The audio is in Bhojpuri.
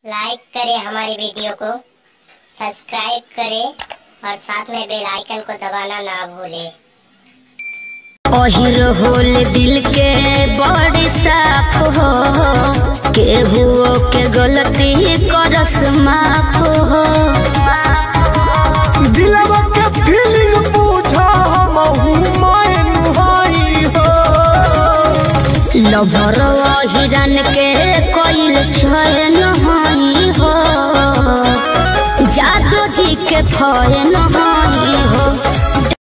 लाइक करें हमारी वीडियो को, सब्सक्राइब करें और साथ में बेल आइकन को दबाना ना भूलें। ओहिर होल दिल के बड़ी साफ हो, केहू के गलती करस माफ हो। दिलवा के फीलिंग पूछा हमहू मायन हाई हो। लभर हिरन के कोइल छय नहीं हो, जादू जी के फय नहीं